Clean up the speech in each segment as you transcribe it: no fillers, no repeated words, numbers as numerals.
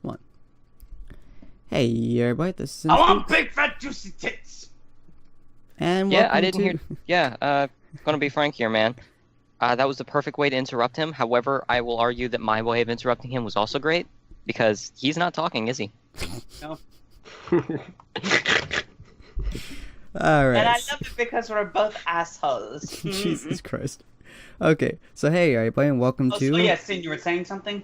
One. Hey everybody, this is I want Sinspeaks. big fat juicy tits. And Yeah, I welcome didn't to... hear. Yeah, gonna be frank here, man. That was the perfect way to interrupt him. However, I will argue that my way of interrupting him was also great because he's not talking, is he? No. Alright. And I love it because we're both assholes. Jesus Christ. Okay, so hey everybody, and welcome Oh, to... so yeah, Sin, you were saying something?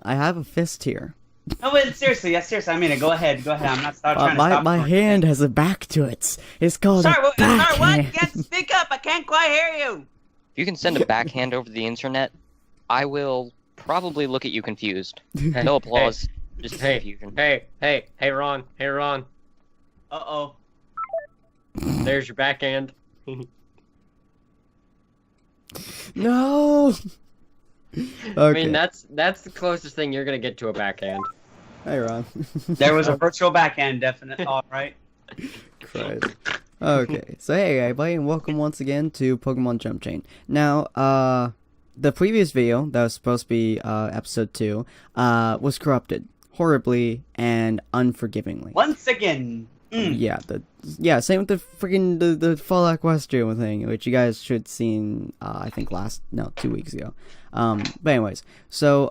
I have a fist here. No, wait, seriously, I mean it. Go ahead. I'm not trying to stop. My hand has a back to it. It's called a What? backhand. Yes, speak up. I can't quite hear you. If you can send a backhand over the internet, I will probably look at you confused. No applause, just confusion. Hey, Ron. Hey, Ron. Uh-oh. There's your backhand. No! Okay. I mean, that's the closest thing you're gonna get to a backhand. Hey Ron. There was a virtual backhand, definitely. All right. Christ. Okay, so hey everybody, and welcome once again to Pokemon Jumpchain. Now, the previous video, that was supposed to be, episode 2, was corrupted. Horribly and unforgivingly. Once again. Yeah, same with the freaking, the Fallout Equestria thing, which you guys should seen, I think 2 weeks ago. But anyways, so,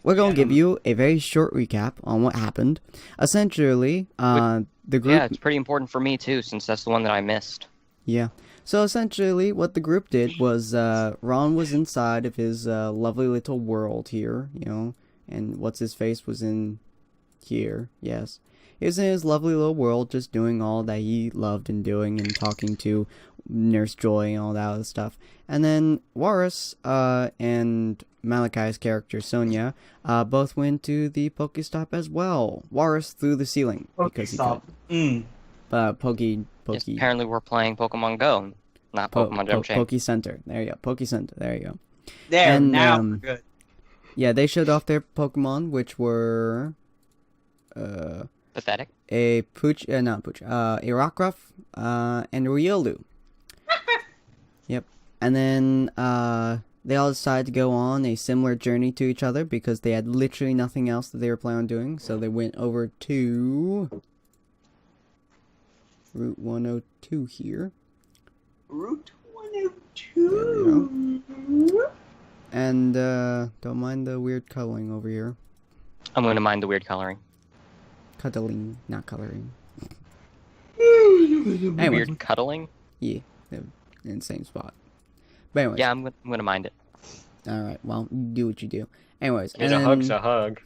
we're gonna give you a very short recap on what happened. Essentially, the group... Yeah, it's pretty important for me too, since that's the one that I missed. Yeah. So essentially, what the group did was, Ron was inside of his, lovely little world here, you know, and what's-his-face was in here, yes. He was in his lovely little world, just doing all that he loved and doing, and talking to Nurse Joy and all that other stuff. And then Warus, and Malachi's character, Sonia, both went to the Pokestop as well. Warus through the ceiling, because he could. Yes, apparently we're playing Pokemon Go, not Pokemon Jumpchain. Poke Center. There you go. Poke Center. There you go. There, And, now we're good. Yeah, they showed off their Pokemon, which were... Pathetic. a Rockruff, and a Riolu. Yep. And then, they all decided to go on a similar journey to each other because they had literally nothing else that they were planning on doing, so they went over to... Route 102 here. Route 102. And, don't mind the weird coloring over here. I'm gonna mind the weird coloring. Cuddling, not coloring. Anyway. Weird cuddling? Yeah, they're in the same spot. But anyways. Yeah, I'm gonna mind it. Alright, well, you do what you do. Anyways. A hug's a hug.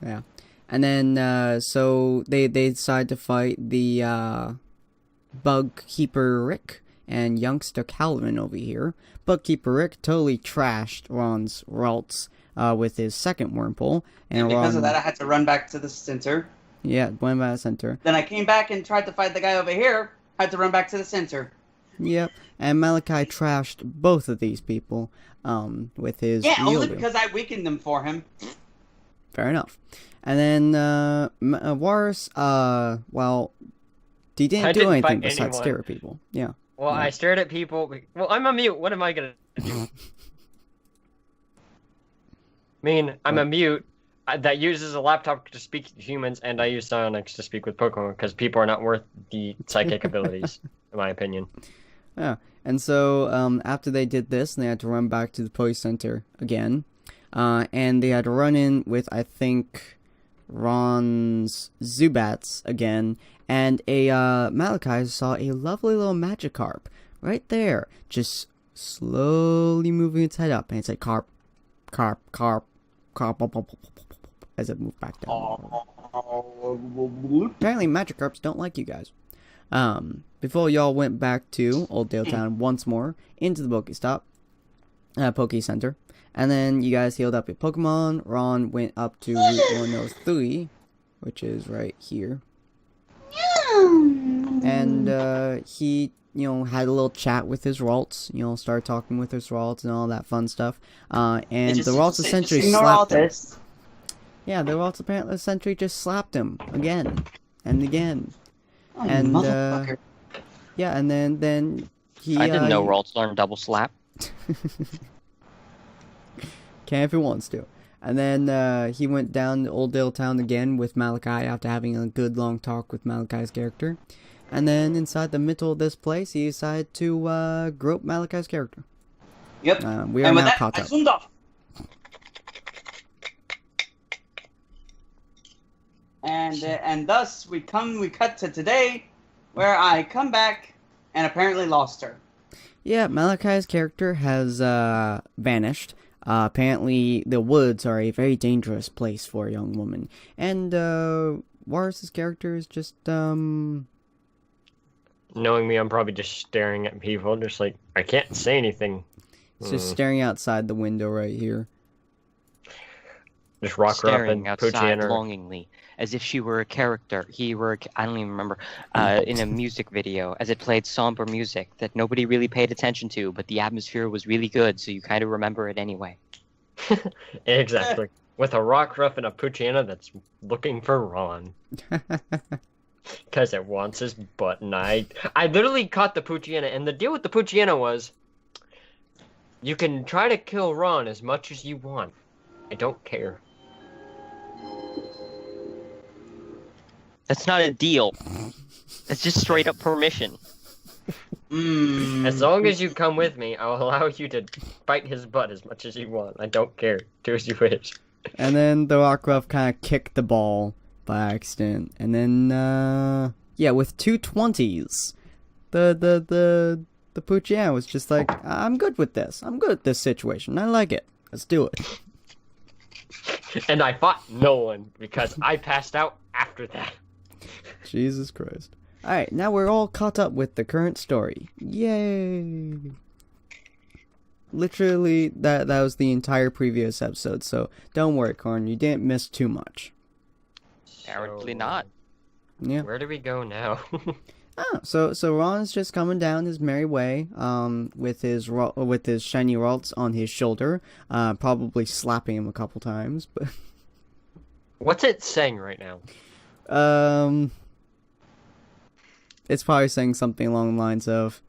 Yeah. And then, so, they decide to fight the, Bugkeeper Rick and Youngster Calvin over here. Bugkeeper Rick totally trashed Ron's Ralts, with his second Wurmple. And because Ron, of that, I had to run back to the center. Yeah, went by the center. Then I came back and tried to fight the guy over here. Had to run back to the center. Yep. And Malachi trashed both of these people, with his only Riolu. because I weakened them for him. Fair enough. And then, Warus, well, he didn't do anything fight besides anyone. stare at people. Yeah. Well, Yeah. I stared at people. Well, I'm a mute. What am I gonna do? I mean, I'm a mute that uses a laptop to speak to humans, and I use Psionics to speak with Pokemon, because people are not worth the psychic abilities, in my opinion. Yeah. And so, after they did this, they had to run back to the Poise Center again. And they had to run in with, I think, Ron's Zubats again. And Malachi saw a lovely little Magikarp right there, just slowly moving its head up. And it's like, carp, carp, carp, carp, as it moved back down. Apparently, Magikarps don't like you guys. Before y'all went back to Old Dale Town once more, into the Pokestop, Poke Center, and then you guys healed up your Pokemon. Ron went up to Route 103, which is right here. And, he, you know, had a little chat with his Ralts, you know, started talking with his Ralts and all that fun stuff. And the Ralts essentially slapped him. Yeah, the Ralts apparently essentially just slapped him again and again. Oh, And, motherfucker. yeah, and then he... I didn't know Ralts learned double slap. Can if he wants to. And then he went down to Old Dale Town again with Malachi after having a good long talk with Malachi's character. And then inside the middle of this place, he decided to grope Malachi's character. Yep. We are and with now that, caught I up. zoomed off. And thus we cut to today, where I come back and apparently lost her. Yeah, Malachi's character has vanished. Apparently, the woods are a very dangerous place for a young woman. And Waris's character is just Knowing me, I'm probably just staring at people, just like, I can't say anything. just staring outside the window right here. Just rock her up Staring and outside Poochie her. longingly, as if she were a character. I don't even remember, in a music video, as it played somber music that nobody really paid attention to, but the atmosphere was really good, so you kind of remember it anyway. Exactly. With a rock ruff and a Poochiana that's looking for Ron. Because it wants his butt, and I literally caught the Poochiana, and the deal with the Poochiana was, you can try to kill Ron as much as you want. I don't care. That's not a deal. That's just straight up permission. As long as you come with me, I'll allow you to bite his butt as much as you want. I don't care. Do as you wish. And then the Rockruff kind of kicked the ball by accident. And then, yeah, with 2 20s, the Poochiana was just like, I'm good with this. I'm good at this situation. I like it. Let's do it. And I fought no one because I passed out after that. Jesus Christ. Alright, now we're all caught up with the current story. Yay! Literally, that was the entire previous episode, so don't worry, Corn, you didn't miss too much. Apparently not. Yeah. Where do we go now? So Ron's just coming down his merry way, with his shiny Ralts on his shoulder, probably slapping him a couple times, but... What's it saying right now? It's probably saying something along the lines of,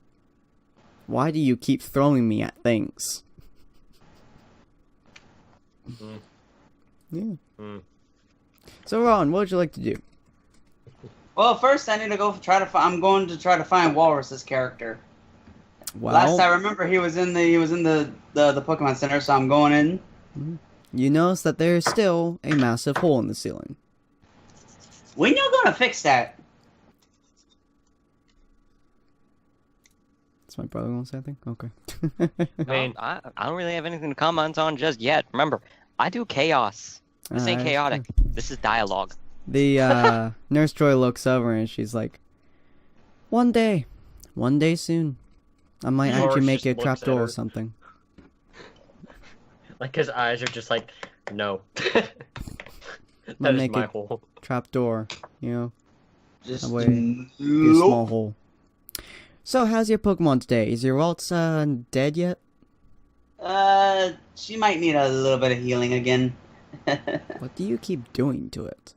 why do you keep throwing me at things? Yeah. So Ron, what would you like to do? Well, first I need to go I'm going to try to find Walrus's character. Well, Last I remember, he was in the Pokemon Center, so I'm going in. you notice that there is still a massive hole in the ceiling. When you gonna fix that? Is my brother gonna say anything? Okay. I don't really have anything to comment on just yet. Remember, I do chaos. This ain't chaotic. This is dialogue. The Nurse Joy looks over and she's like, one day soon, I might Morris actually make just a looks at trapdoor her. or something. Like his eyes are just like, no. Might That is make my it- hole. Trapdoor, you know, Just that way, be a small hole. So, how's your Pokemon today? Is your Ralts dead yet? She might need a little bit of healing again. What do you keep doing to it?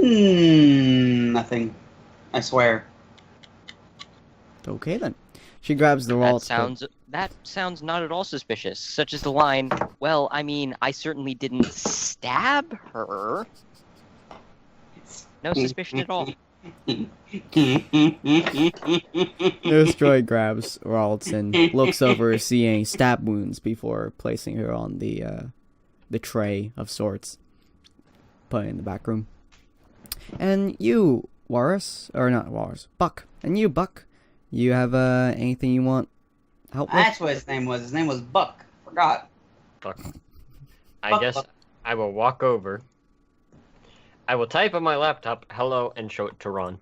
Nothing. I swear. Okay then. She grabs the Ralts. That sounds not at all suspicious. Such as the line, well, I mean, I certainly didn't stab her. No suspicion at all. Nurse Joy grabs Ralts and looks over, seeing stab wounds before placing her on the tray of sorts, put it in the back room. And you, Walrus, or not Walrus, Buck, and you, Buck, you have anything you want help with? That's what his name was. His name was Buck. Forgot. Fuck. I guess I will walk over. I will type on my laptop, hello, and show it to Ron.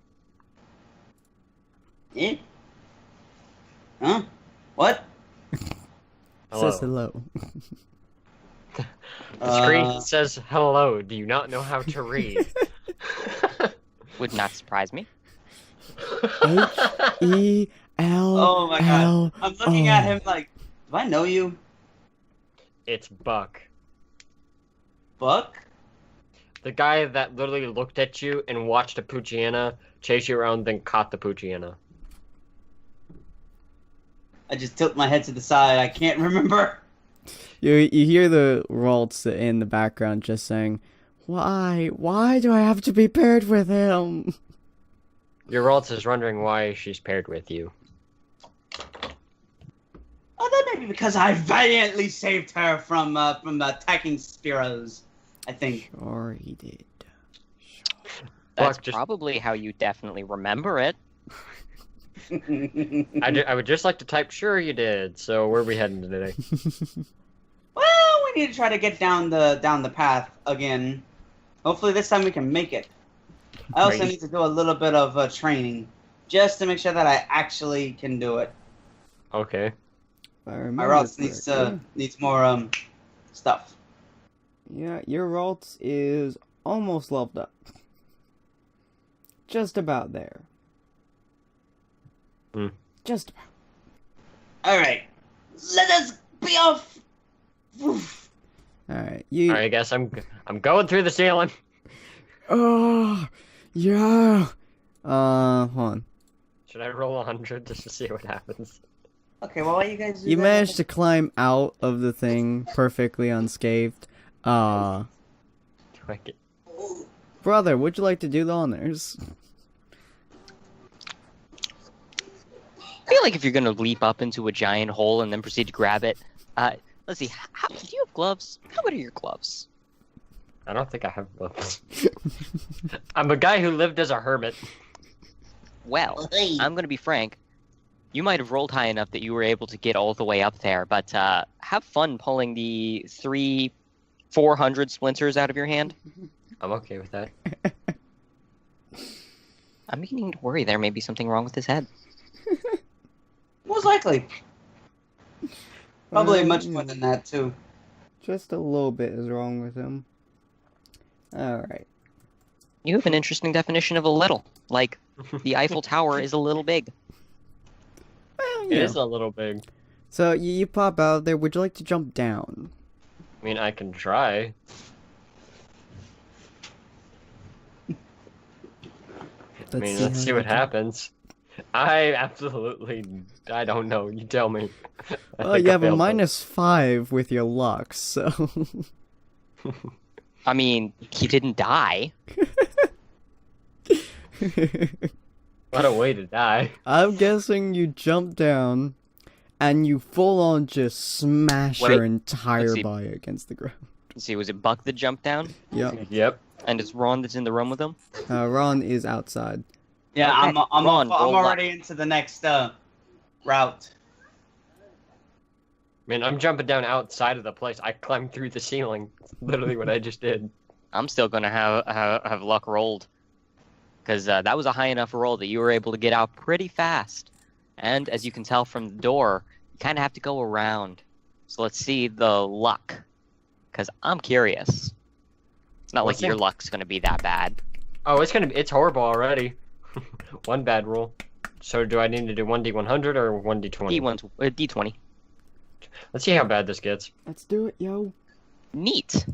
Eh? Huh? What? Hello. Says hello. The screen says hello. Do you not know how to read? Would not surprise me. H-E-L. Oh my god. I'm looking at him like, do I know you? It's Buck. Buck? The guy that literally looked at you and watched a Poochiana chase you around, then caught the Poochiana. I just tilt my head to the side. I can't remember. You hear the Ralts in the background just saying, Why do I have to be paired with him? Your Ralts is wondering why she's paired with you. Oh, that may be because I valiantly saved her from the attacking Spearows, I think. Sure he did. That's Fuck, just- probably how you definitely remember it. I would just like to type, sure you did. So where are we heading today? Well, we need to try to get down the path again. Hopefully this time we can make it. I also Right. need to do a little bit of training, just to make sure that I actually can do it. Okay. If I My remember routes correctly. needs more stuff. Yeah, your Ralts is almost leveled up. Just about there. Hmm. Just about. All right, let us be off. Woof. Alright, you... Alright, I guess I'm going through the ceiling. Oh, yeah. Hold on. Should I roll 100 just to see what happens? Okay, well, why you guys do You that? managed to climb out of the thing perfectly unscathed. Do I get... Brother, would you like to do the honors? I feel like if you're gonna leap up into a giant hole and then proceed to grab it, let's see. Do you have gloves? How good are your gloves? I don't think I have gloves. I'm a guy who lived as a hermit. Well, Hey. I'm gonna be frank. You might have rolled high enough that you were able to get all the way up there, but have fun pulling the 400 splinters out of your hand. I'm okay with that. I'm beginning to worry there may be something wrong with his head. Most likely. Probably much yeah. more than that too. Just a little bit is wrong with him. Alright. You have an interesting definition of a little. Like, the Eiffel Tower is a little big. Well, It yeah. is a little big. So, you pop out there. Would you like to jump down? I mean, I can try. Let's see what happens. I don't know. You tell me. I Oh, think you I have a failed both. -5 with your luck, so... I mean, he didn't die. What a way to die. I'm guessing you jump down, and you full on just smash Wait, your entire let's see. body against the ground. Let's see, was it Buck that jumped down? Yep. Yep. And it's Ron that's in the room with him? Ron is outside. Yeah, Okay, I'm Ron, roll already into the next route. I mean, I'm jumping down outside of the place. I climbed through the ceiling. That's literally what I just did. I'm still gonna have luck rolled. Because that was a high enough roll that you were able to get out pretty fast. And as you can tell from the door, you kind of have to go around. So let's see the luck. Because I'm curious. It's not What's like your that? luck's gonna be that bad. Oh, it's horrible already. One bad roll. So do I need to do 1d100 or 1d20? D20. Let's see how bad this gets. Let's do it, yo. Neat.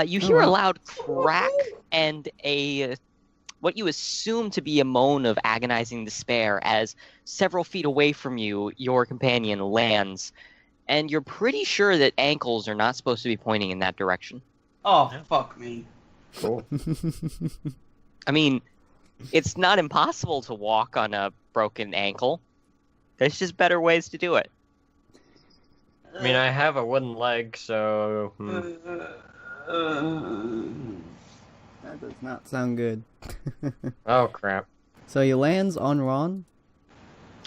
You hear a wow. loud crack and what you assume to be a moan of agonizing despair as several feet away from you, your companion lands. And you're pretty sure that ankles are not supposed to be pointing in that direction. Oh, fuck me. Cool. I mean, it's not impossible to walk on a broken ankle. There's just better ways to do it. I mean, I have a wooden leg, so... That does not sound good. Oh, crap. So he lands on Ron.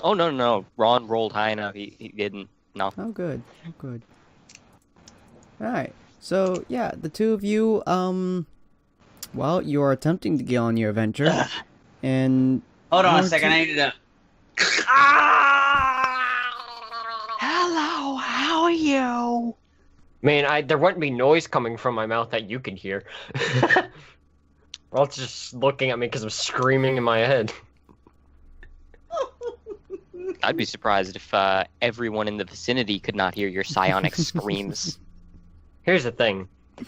Oh, no. Ron rolled high enough. He didn't. No. Oh, good. Oh, good. Alright. So, yeah, the two of you, well, you are attempting to get on your adventure. And... Hold on a One, second, two- I need to... Hello, how are you? Man, there wouldn't be noise coming from my mouth that you could hear. Well, it's just looking at me because I'm screaming in my head. I'd be surprised if everyone in the vicinity could not hear your psionic screams. Here's the thing.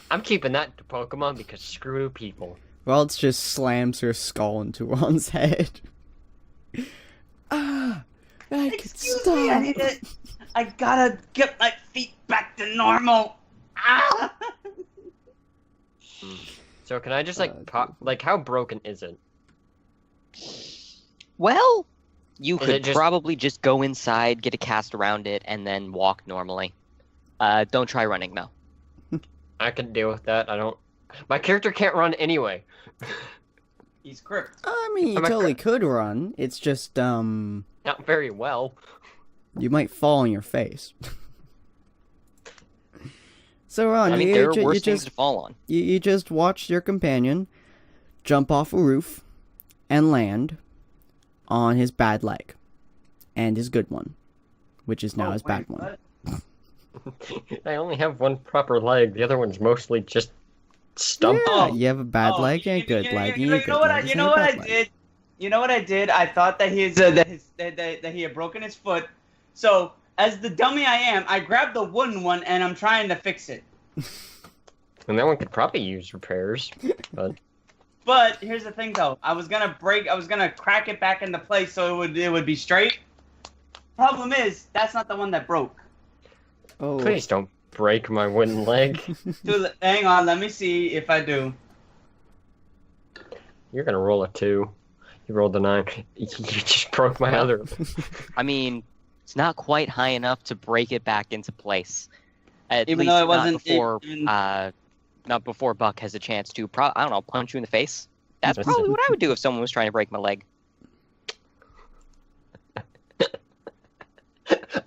I'm keeping that to Pokemon because screw people. Ralts just slams her skull into Ron's head. Ah! I can Excuse stop. me, I gotta get my feet back to normal. Ah! So can I just like pop? Like, how broken is it? Well, you Is could it just- probably just go inside, get a cast around it, and then walk normally. Don't try running though. I can deal with that. I don't. My character can't run anyway. He's crypt. I mean, you I'm a totally could run. It's just, Not very well. you might fall on your face. So, Ron, I mean, you, there are ju- worse you things just to fall on. you just watched your companion jump off a roof and land on his bad leg and his good one, which is now Oh, his bad wait, one. what? I only have one proper leg. The other one's mostly just stumped. Yeah, Oh. you have a bad Oh, leg and a good leg, and your you good know what? leg is You now know a what I bad leg. did? You know what I did? I thought that that he had broken his foot. So as the dummy I am, I grabbed the wooden one and I'm trying to fix it. And that one could probably use repairs. But But here's the thing, though. I was gonna crack it back into place so it would be straight. Problem is, that's not the one that broke. Oh, please don't break my wooden leg. Dude, hang on, let me see if I do. You're gonna roll a 2. You rolled a 9. You just broke my other. I mean, it's not quite high enough to break it back into place. At Even least though it not wasn't- before, even- not before Buck has a chance to. I don't know, punch you in the face. That's That's probably it. what I would do if someone was trying to break my leg.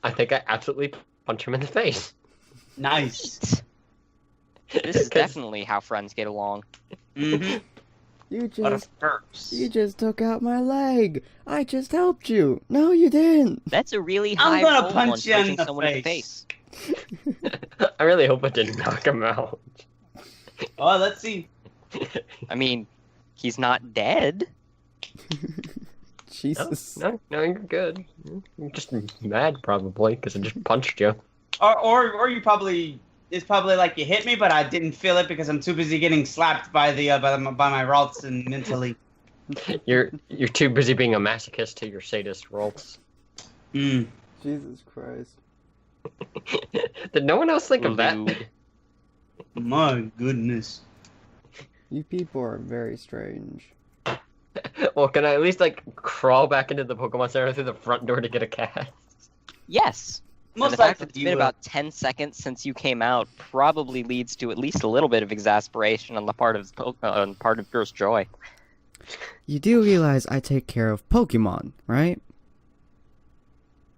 I think I absolutely punched him in the face. Nice. This is 'Cause- definitely how friends get along. Mm-hmm. you What a just first. you just took out my leg. I just helped you. No, you didn't. That's a really I'm high gonna roll punch on you in punching the someone in the face. face. I really hope it didn't knock him out. Oh, let's see. I mean, he's not dead. Jesus. No, you're good. You're just mad probably because I just punched you. Or you probably it's probably like you hit me, but I didn't feel it because I'm too busy getting slapped by by my Ralts and mentally. You're too busy being a masochist to your sadist roles. Mm. Jesus Christ. Did no one else think of that? Lewd. My goodness. You people are very strange. Well, can I at least like crawl back into the Pokemon Center through the front door to get a cast? Yes. And Most the fact that likely it's you been will. about 10 seconds since you came out probably leads to at least a little bit of exasperation on the part of Girl's Joy. You do realize I take care of Pokemon, right?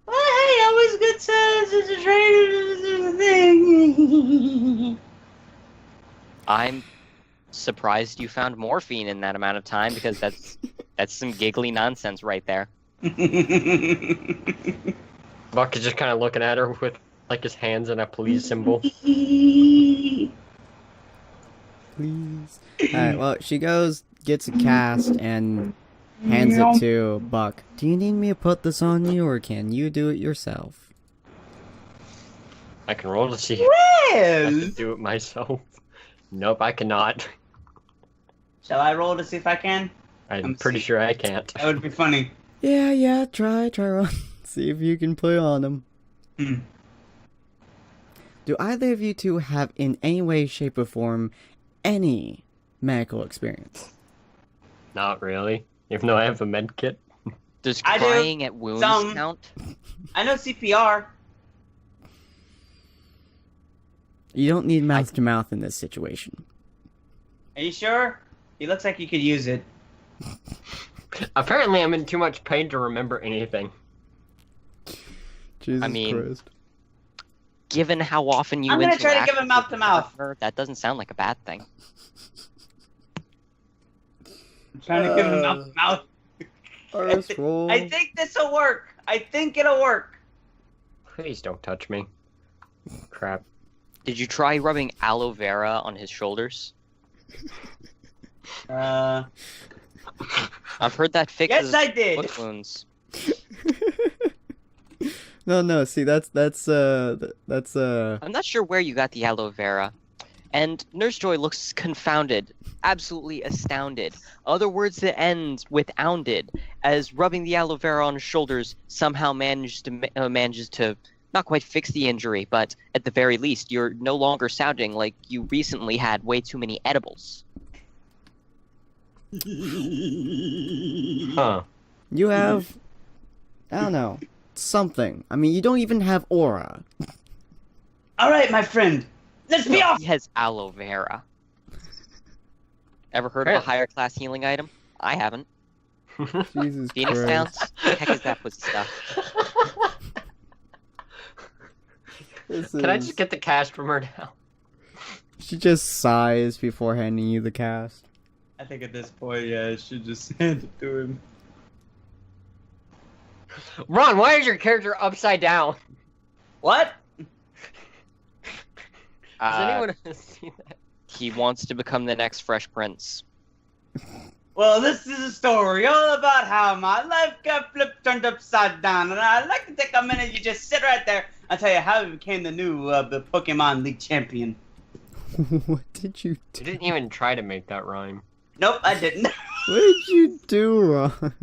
Well, hey, always good to train thing. I'm surprised you found morphine in that amount of time because that's some giggly nonsense right there. Buck is just kind of looking at her with like his hands in a please symbol. Please. Alright, well, she goes, gets a cast, and hands it to Buck. Do you need me to put this on you, or can you do it yourself? I can roll to see if I Well, can do it myself. Nope, I cannot. shall I roll to see if I can? I'm pretty sure I can't. That would be funny. Yeah, try on. See if you can put on them. Hmm. Do either of you two have, in any way, shape, or form, any medical experience? Not really. Even though I have a med kit. Does I do. crying at wounds Some. count? I know CPR. You don't need mouth to mouth in this situation. Are you sure? He looks like you could use it. Apparently I'm in too much pain to remember anything. Jesus I mean, Christ. Given how often you I'm gonna try to interact give him mouth to with mouth. her, that doesn't sound like a bad thing. I'm trying to give him mouth to mouth. First roll. I think this'll work. I think it'll work. Please don't touch me. Crap. Did you try rubbing aloe vera on his shoulders? Uh, I've heard that fixes yes, I did. foot wounds. No, see, that's I'm not sure where you got the aloe vera. And Nurse Joy looks confounded, absolutely astounded. Other words that end with "ounded," as rubbing the aloe vera on his shoulders somehow manages to not quite fix the injury, but at the very least, you're no longer sounding like you recently had way too many edibles. Huh. You have, I don't know, something. I mean, you don't even have aura. All right, my friend. Let's be off. He has aloe vera. Ever heard of a higher class healing item? I haven't. Jesus Phoenix Christ. Downs? What the heck is that pussy stuff? Can I just get the cash from her now? She just sighs before handing you the cast. I think at this point, yeah, I should just hand it to him. Ron, why is your character upside down? What? Has anyone seen that? He wants to become the next Fresh Prince. Well, this is a story all about how my life got flipped, turned upside down, and I'd like to take a minute. You just sit right there. I'll tell you how he became the new the Pokemon League champion. What did you do? You didn't even try to make that rhyme. Nope, I didn't. What did you do, Ron?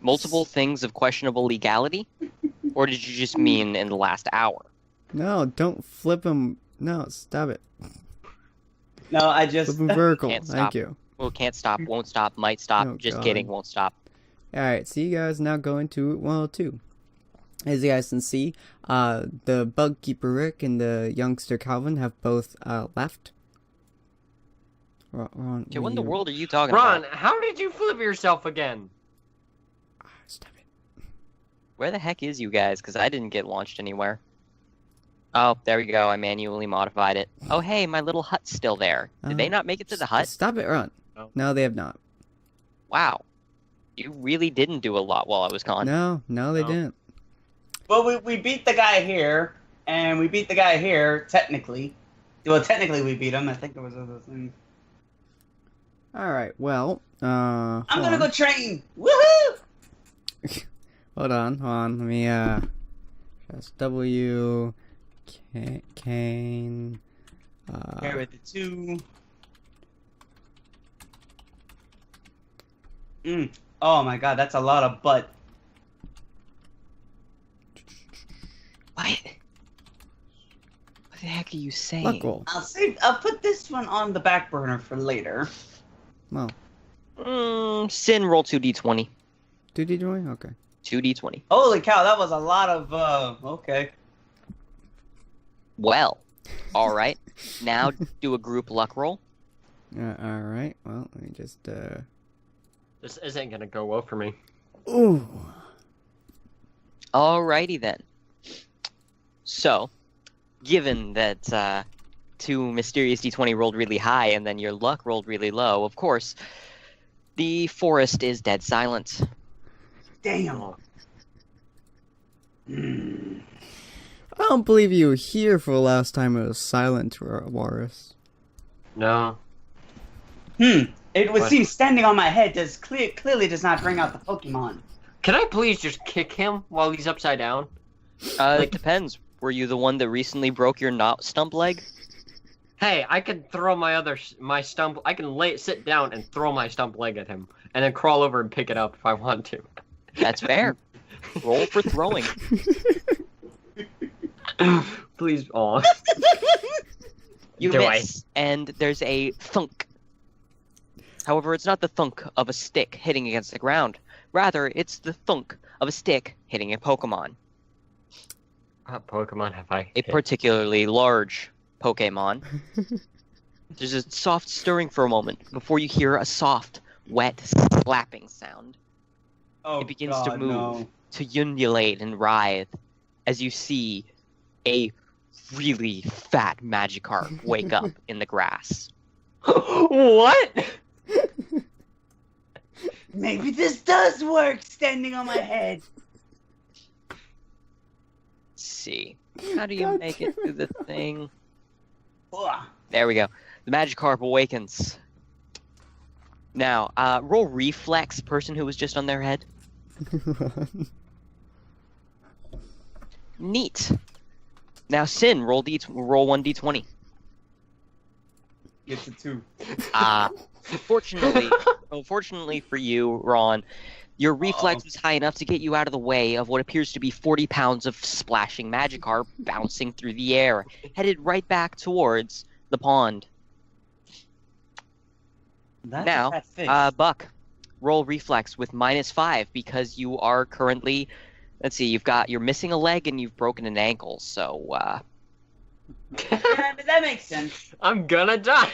Multiple things of questionable legality? Or did you just mean in the last hour? No, don't flip him. No, stop it. No, I just. Flip him vertical. Can't Thank stop. you. Well, can't stop, won't stop, might stop, Oh, just God. kidding, won't stop. Alright, so you guys now go into 102. As you guys can see, the Bugkeeper Rick and the youngster Calvin have both left. Ron, Okay, what what in the you- world are you talking Ron, about? how did you flip yourself again? Stop it. Where the heck is you guys? Because I didn't get launched anywhere. Oh, there we go. I manually modified it. Oh, hey, my little hut's still there. Did they not make it to the hut? Stop it, Ron. No. No, they have not. Wow. You really didn't do a lot while I was gone. No, they No. didn't. Well, we beat the guy here, and we beat the guy here, technically. Well, technically we beat him. I think there was other things. Alright, well, I'm gonna go train! Woohoo! Hold on. Let me, press W, Kane, Here with the 2. Oh my god, that's a lot of butt. What? What the heck are you saying? luck roll. I'll put this one on the back burner for later. Well, Sin, roll 2d20. 2D drawing? Okay. 2d20. Holy cow, that was a lot of, okay. Well, alright. Now do a group luck roll. Alright, well, let me just, This isn't gonna go well for me. Ooh. Alrighty then. So, given that 2 mysterious d20 rolled really high and then your luck rolled really low, of course, the forest is dead silent. Damn. Oh. I don't believe you were here for the last time it was silent, Warris. No. It would What? seem standing on my head clearly does not bring out the Pokemon. Can I please just kick him while he's upside down? It depends. Were you the one that recently broke your stump leg? Hey, I can throw my stump. I can sit down and throw my stump leg at him, and then crawl over and pick it up if I want to. That's fair. Roll for throwing. Please, aw. You Do I? miss, and there's a thunk. However, it's not the thunk of a stick hitting against the ground. Rather, it's the thunk of a stick hitting a Pokemon. What Pokemon have I A hit? particularly large Pokemon. There's a soft stirring for a moment before you hear a soft, wet slapping sound. Oh, It begins God, to move, no. to undulate and writhe, as you see a really fat Magikarp wake up in the grass. What? Maybe this does work, standing on my head. Let's see. How do you God make it damn through the thing? Ugh. There we go. The Magikarp awakens. Now, roll reflex, person who was just on their head. Ron. Neat. Now, Sin, roll 1d20. It's a 2. Unfortunately for you, Ron, your reflex was high enough to get you out of the way of what appears to be 40 pounds of splashing Magikarp bouncing through the air, headed right back towards the pond. That's Now, a fat fish. Buck, roll reflex with -5 because you are currently, let's see, you're missing a leg and you've broken an ankle, so, Yeah, but that makes sense. I'm gonna die.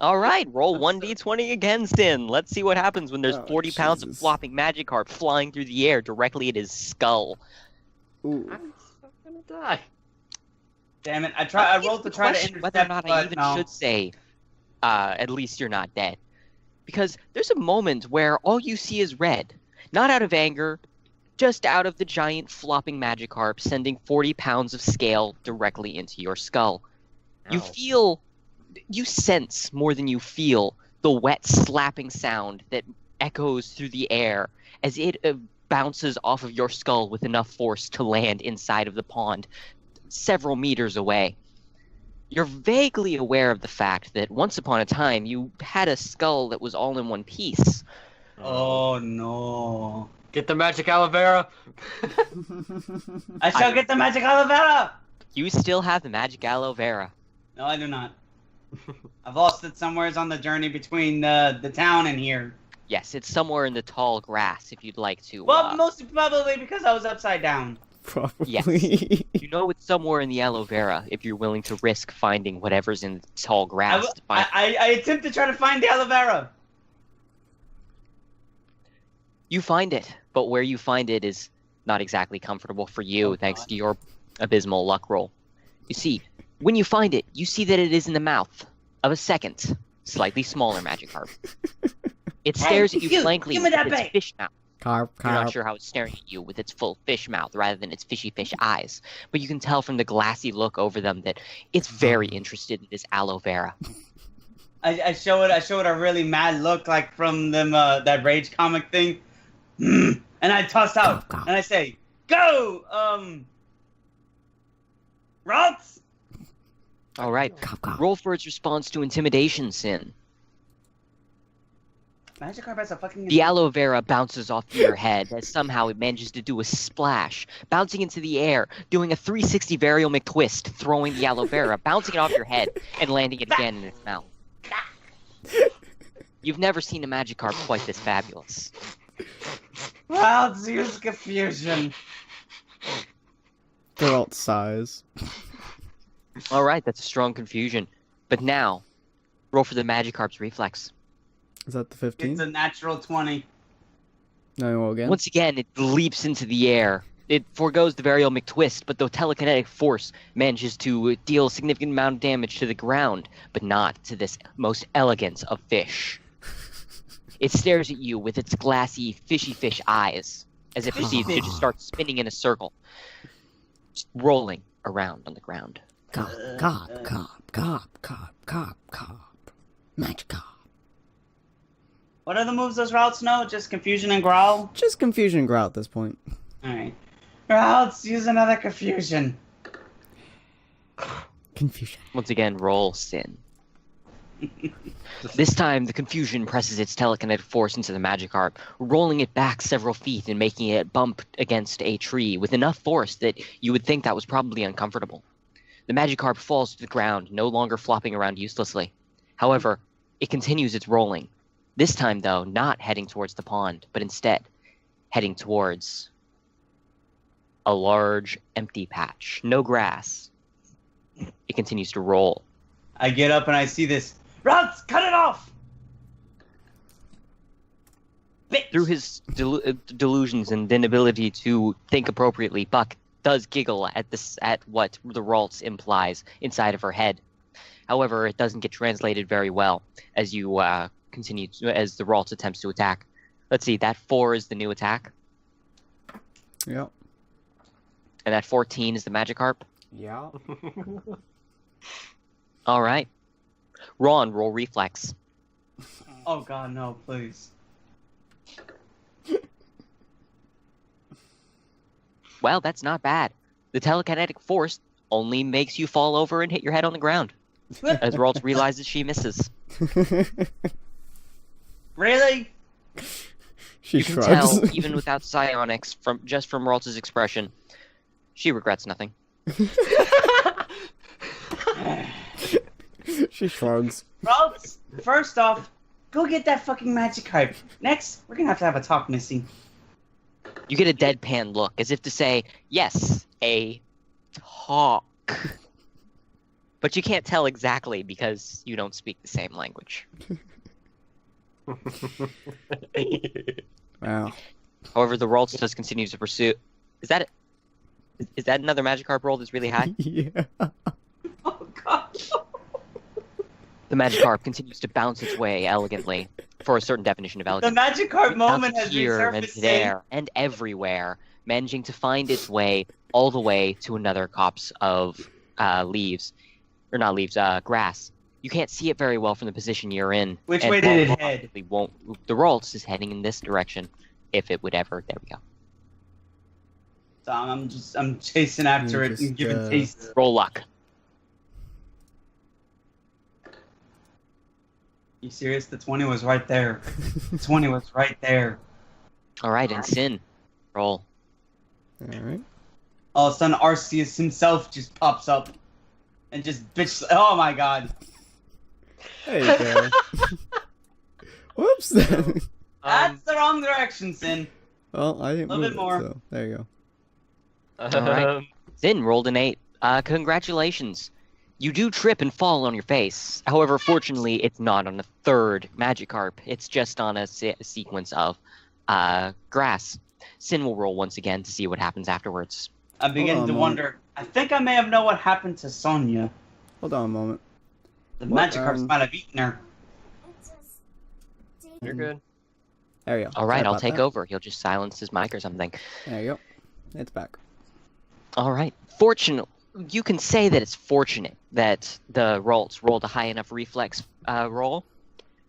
all right, roll 1d20 again, Sin. Let's see what happens when there's 40 pounds of Jesus. flopping Magikarp flying through the air directly at his skull. Ooh. I'm gonna die. Damn it! I rolled to try to Question intercept, whether or not I but even no. should say, at least you're not dead. Because there's a moment where all you see is red. Not out of anger, just out of the giant flopping Magikarp sending 40 pounds of scale directly into your skull. Ow. You sense more than you feel the wet slapping sound that echoes through the air as it bounces off of your skull with enough force to land inside of the pond several meters away. You're vaguely aware of the fact that once upon a time you had a skull that was all in one piece. Oh no! Get the magic aloe vera. I shall get the magic aloe vera. You still have the magic aloe vera. No, I do not. I've lost it somewhere on the journey between the town and here. Yes, it's somewhere in the tall grass if you'd like to. Well, most probably because I was upside down. Probably. Yes. You know it's somewhere in the aloe vera if you're willing to risk finding whatever's in the tall grass to find. I attempt to try to find the aloe vera. You find it, but where you find it is not exactly comfortable for you, Oh, thanks God. to your abysmal luck roll. You see, when you find it, you see that it is in the mouth of a second, slightly smaller Magikarp. It stares at you you, blankly give me with that its bait. fish mouth. Carp, You're not carp. sure how it's staring at you with its full fish mouth rather than its fishy fish eyes, but you can tell from the glassy look over them that it's very interested in this aloe vera. I show it a really mad look like from them that Rage comic thing. And I toss out Go. and I say, "Go, Rots." All right, Carp, carp. roll for its response to intimidation, Sin. Magikarp has a fucking. The aloe vera bounces off your head as somehow it manages to do a splash, bouncing into the air, doing a 360 varial McTwist, throwing the aloe vera, bouncing it off your head, and landing it again in its mouth. You've never seen a Magikarp quite this fabulous. Rots use confusion. They're all size. All right, that's a strong confusion. But now, roll for the Magikarp's reflex. Is that the 15? It's a natural 20. No, roll again. Once again, it leaps into the air. It forgoes the varial McTwist, but the telekinetic force manages to deal a significant amount of damage to the ground, but not to this most elegant of fish. It stares at you with its glassy, fishy fish eyes, as it proceeds to just start spinning in a circle, just rolling around on the ground. Carp, carp, carp, carp, carp, carp, carp. Magikarp. What are the moves those Routes know? Just confusion and growl? Just confusion and growl at this point. Alright. Routes use another confusion. Confusion. Once again, roll Sin. This time, the confusion presses its telekinetic force into the Magikarp, rolling it back several feet and making it bump against a tree with enough force that you would think that was probably uncomfortable. The Magikarp falls to the ground, no longer flopping around uselessly. However, it continues its rolling. This time, though, not heading towards the pond, but instead heading towards a large, empty patch. No grass. It continues to roll. I get up and I see this. Routes, cut it off! Bitch! Through his delusions and inability to think appropriately, Buck does giggle at what the Ralts implies inside of her head. However, it doesn't get translated very well as you continue as the Ralts attempts to attack. Let's see, that 4 is the new attack, Yep. and that 14 is the Magikarp. Yeah. All right, Ron, roll reflex. Oh god, no, please. Well, that's not bad. The telekinetic force only makes you fall over and hit your head on the ground. As Ralts realizes she misses. Really? She You can shrugs. tell, even without psionics, from Ralts' expression, she regrets nothing. She shrugs. Ralts, first off, go get that fucking Magikarp. Next, we're gonna have a talk, Missy. You get a deadpan look, as if to say, yes, a talk. But you can't tell exactly because you don't speak the same language. Wow. However, the Ralts does continue to pursue. Is that another Magikarp roll that's really high? Yeah. Oh god. The Magikarp continues to bounce its way elegantly, for a certain definition of The elegant. Magikarp It moment bounces has here and resurfaced. there and everywhere, managing to find its way all the way to another copse of leaves, or not leaves, grass. You can't see it very well from the position you're in. Which and way did it probably head? Won't. The Ralts is heading in this direction, if it would ever. There we go. So I'm chasing after it just, and giving tastes. Roll luck. You serious? The 20 was right there. The 20 was right there. All right, and Sin, roll. Alright. All of a sudden, Arceus himself just pops up and just bitch. Oh my god. There you go. Whoops. That's the wrong direction, Sin. Well, I didn't Little move bit it, more. so there you go. Alright. Sin rolled an 8. Congratulations. You do trip and fall on your face. However, fortunately, it's not on a third Magikarp. It's just on a sequence of grass. Sin will roll once again to see what happens afterwards. I'm beginning on to a wonder. I think I may have known what happened to Sonya. Hold on a moment. The What, Magikarps might have eaten her. You're good. There you go. All right, Sorry I'll about take that. over. He'll just silence his mic or something. There you go. It's back. All right. You can say that it's fortunate that the Ralts rolled a high enough reflex roll.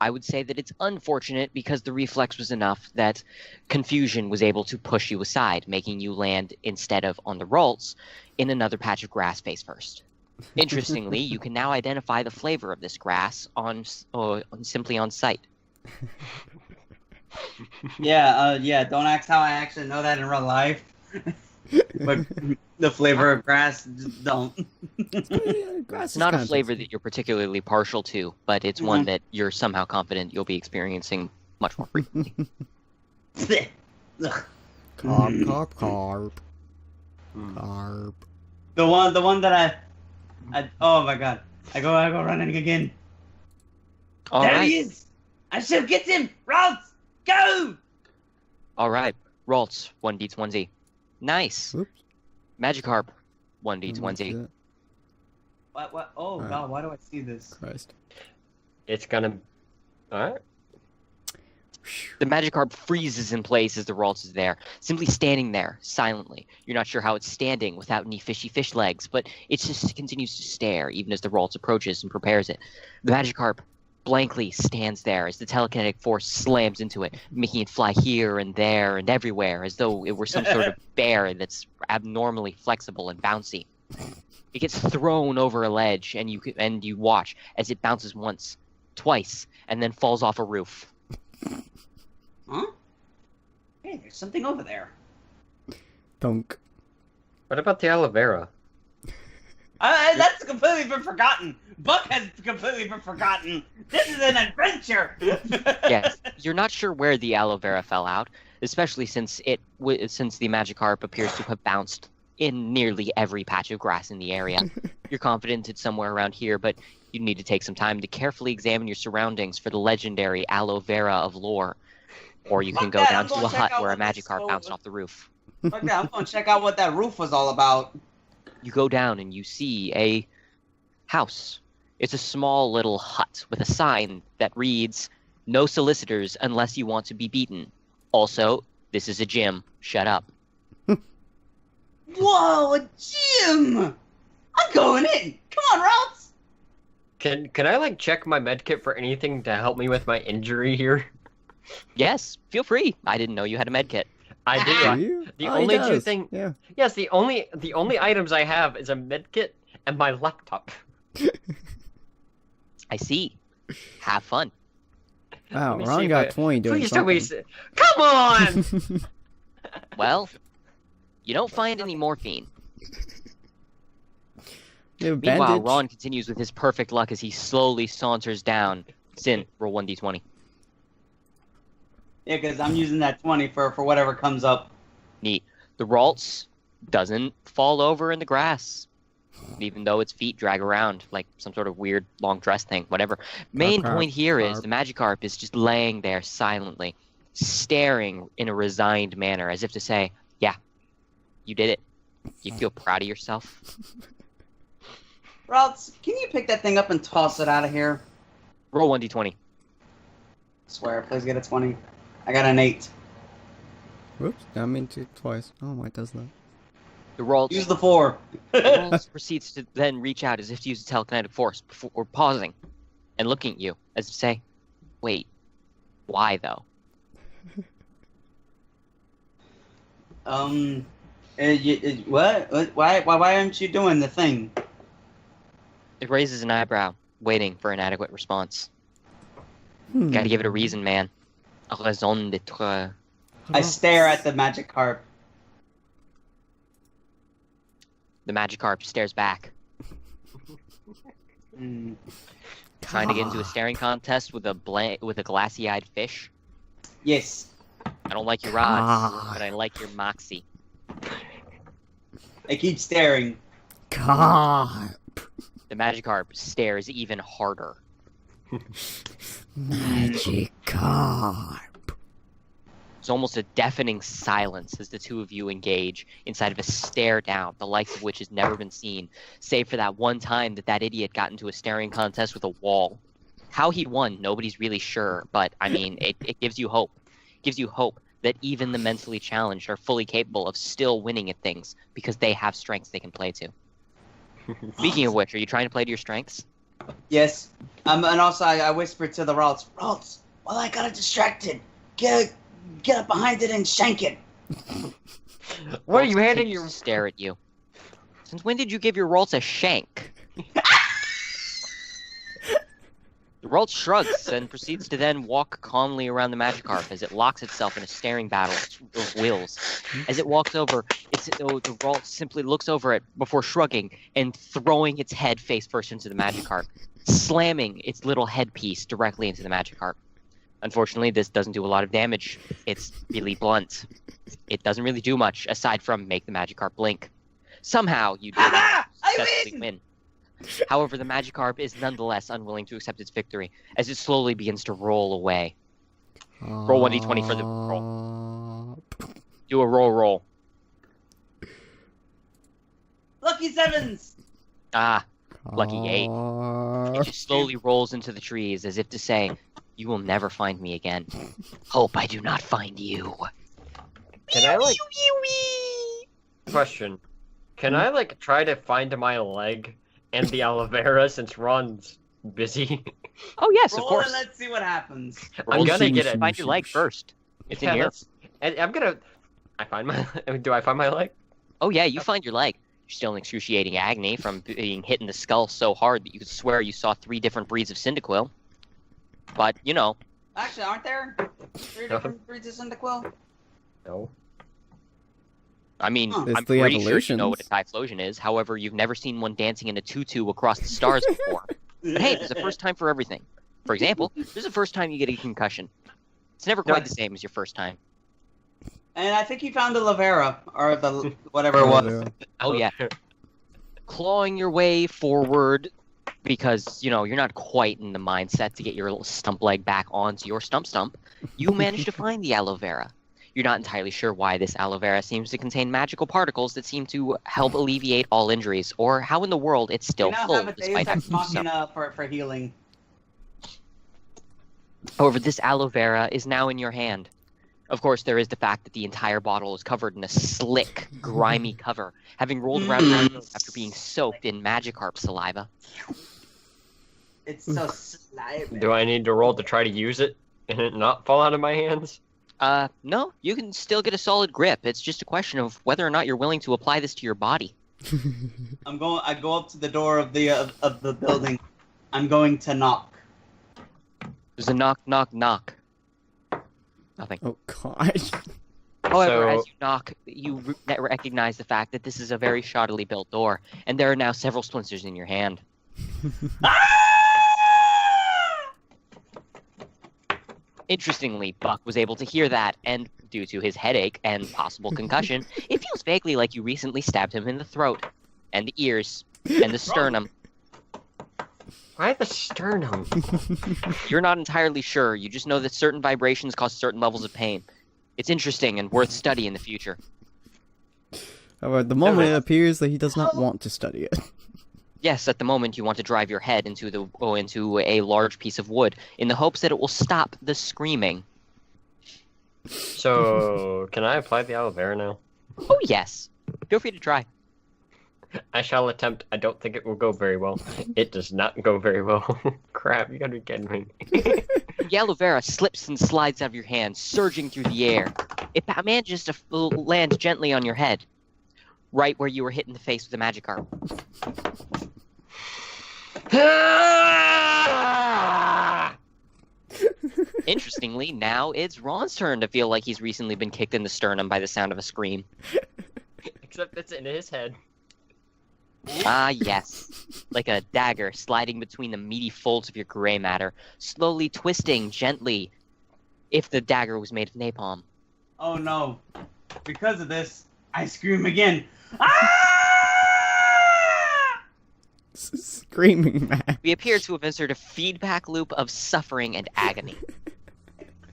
I would say that it's unfortunate because the reflex was enough that confusion was able to push you aside, making you land instead of on the Ralts in another patch of grass face first. Interestingly, you can now identify the flavor of this grass simply on sight. Yeah. Don't ask how I actually know that in real life. But the flavor of grass, just don't. Grass It's is not a kinda flavor tasty. that you're particularly partial to, but it's one that you're somehow confident you'll be experiencing much more frequently. Ugh. Carp. Carp. The one that I oh my god. I go running again. All There right. he is! I should get him! Ralts! Go! All right. Ralts, 1d20. Nice. Oops. Magikarp, 1d20. Shit. What? Oh Alright. god, why do I see this? Christ. It's gonna. Alright. The Magikarp freezes in place as the Ralts is there, simply standing there, silently. You're not sure how it's standing without any fishy fish legs, but it just continues to stare, even as the Ralts approaches and prepares it. The Magikarp blankly stands there as the telekinetic force slams into it, making it fly here and there and everywhere, as though it were some sort of bear that's abnormally flexible and bouncy. It gets thrown over a ledge, and you watch as it bounces once, twice, and then falls off a roof. Huh? Hey, there's something over there. Dunk. What about the aloe vera? That's completely been forgotten. Buck has completely been forgotten. This is an adventure. Yes, you're not sure where the aloe vera fell out, especially since the Magikarp appears to have bounced in nearly every patch of grass in the area. You're confident it's somewhere around here, but you need to take some time to carefully examine your surroundings for the legendary aloe vera of lore. Or you can Fuck go that, down I'm to gonna a check hut out where a what this Magikarp is. bounced off the roof. Fuck that, I'm gonna check out what that roof was all about. You go down and you see a house. It's a small little hut with a sign that reads, "No solicitors unless you want to be beaten. Also, this is a gym. Shut up." Whoa, a gym! I'm going in. Come on, Ralts. Can I like check my medkit for anything to help me with my injury here? Yes, feel free. I didn't know you had a med kit. I Do do. you? The Oh, he only two does. thing. Yeah. Yes, the only items I have is a medkit and my laptop. I see. Have fun. Wow, Let me see Ron if got I- 20 doing Please tell me. something. Come on! Well, you don't find any morphine. New Meanwhile, bandage. Ron continues with his perfect luck as he slowly saunters down. Sin, roll 1d20. Yeah, because I'm using that 20 for whatever comes up. Neat. The Ralts doesn't fall over in the grass, even though its feet drag around like some sort of weird long dress thing, whatever. Main Carp, point here is carp. the Magikarp is just laying there silently, staring in a resigned manner, as if to say, yeah, you did it. You feel proud of yourself? Ralts, can you pick that thing up and toss it out of here? Roll 1d20. Swear, please get a 20. I got an 8. Whoops, I meant to twice. Oh, why does that? The Ralts, Use the 4. the Ralts proceeds to then reach out as if to use a telekinetic force before pausing and looking at you, as if to say, wait, why though? What? Why aren't you doing the thing? It raises an eyebrow, waiting for an adequate response. Hmm. Gotta give it a reason, man. A raison d'être. I stare at the Magikarp. The Magikarp stares back, Hmm. trying to get into a staring contest with a glassy-eyed fish. Yes. I don't like your rods, but I like your moxie. I keep staring. Carp. The Magikarp stares even harder. Magikarp. There's almost a deafening silence as the two of you engage inside of a stare down, the likes of which has never been seen, save for that one time that idiot got into a staring contest with a wall. How he won, nobody's really sure, but, I mean, it gives you hope. It gives you hope that even the mentally challenged are fully capable of still winning at things because they have strengths they can play to. Speaking of which, are you trying to play to your strengths? Yes. And also, I whispered to the Ralts, Ralts, well, I got it distracted. Get up behind it and shank it. What are you Ralts handing continues your? to stare at you. Since when did you give your Ralts a shank? The Ralt shrugs and proceeds to then walk calmly around the Magikarp as it locks itself in a staring battle of wills. As it walks over, the Ralt simply looks over it before shrugging and throwing its head face first into the Magikarp, slamming its little headpiece directly into the Magikarp. Unfortunately, this doesn't do a lot of damage. It's really blunt. It doesn't really do much aside from make the Magikarp blink. Somehow, you do I successfully win. However, the Magikarp is nonetheless unwilling to accept its victory, as it slowly begins to roll away. Roll 1d20 for the roll. Do a roll. Lucky sevens. Ah, lucky 8. It just slowly rolls into the trees, as if to say, you will never find me again. Hope I do not find you. Can I like? Question. Can I like try to find my leg and the aloe vera since Ron's busy? Oh yes, of Roll course. and let's see what happens. I'm gonna get it. Find your leg first. It's in Yeah, here. I'm gonna. I find my. Do I find my leg? Oh yeah, you find your leg. You're still in excruciating agony from being hit in the skull so hard that you could swear you saw 3 different breeds of Cyndaquil. But, you know. Actually, aren't there 3 different breeds of Cyndaquil? No. I mean, Huh. It's I'm the pretty sure you know evolutions. what a Typhlosion is. However, you've never seen one dancing in a tutu across the stars before. But hey, there's a first time for everything. For example, there's a first time you get a concussion. It's never quite the same as your first time. And I think he found a Lavera, or the whatever it was. Oh yeah. Clawing your way forward because, you know, you're not quite in the mindset to get your little stump leg back onto your stump. You manage to find the aloe vera. You're not entirely sure why this aloe vera seems to contain magical particles that seem to help alleviate all injuries, or how in the world it's still We now full have a despite Deus Ex having so. Machina for healing. However, this aloe vera is now in your hand. Of course, there is the fact that the entire bottle is covered in a slick, grimy cover, having rolled around after being soaked in Magikarp saliva. It's so slimy. Do I need to roll to try to use it and it not fall out of my hands? No, you can still get a solid grip. It's just a question of whether or not you're willing to apply this to your body. I go up to the door of the building. I'm going to knock. There's a knock, knock, knock. Nothing. Oh God. However, So- as you knock, you recognize the fact that this is a very shoddily built door, and there are now several splinters in your hand. Interestingly, Buck was able to hear that, and due to his headache and possible concussion, it feels vaguely like you recently stabbed him in the throat, and the ears, and the sternum. Why the sternum? You're not entirely sure, you just know that certain vibrations cause certain levels of pain. It's interesting and worth study in the future. However, at the moment, it appears that he does not want to study it. Yes, at the moment you want to drive your head into a large piece of wood, in the hopes that it will stop the screaming. So, can I apply the aloe vera now? Oh yes, feel free to try. I shall attempt. I don't think it will go very well. It does not go very well. Crap, you gotta be kidding me. The aloe vera slips and slides out of your hand, surging through the air. It manages to land gently on your head, right where you were hit in the face with a Magikarp. Interestingly, now it's Ron's turn to feel like he's recently been kicked in the sternum by the sound of a scream. Except it's in his head. Ah, yes. Like a dagger sliding between the meaty folds of your gray matter, slowly twisting gently, if the dagger was made of napalm. Oh no. Because of this, I scream again. Ah! Screaming man. We appear to have inserted a feedback loop of suffering and agony.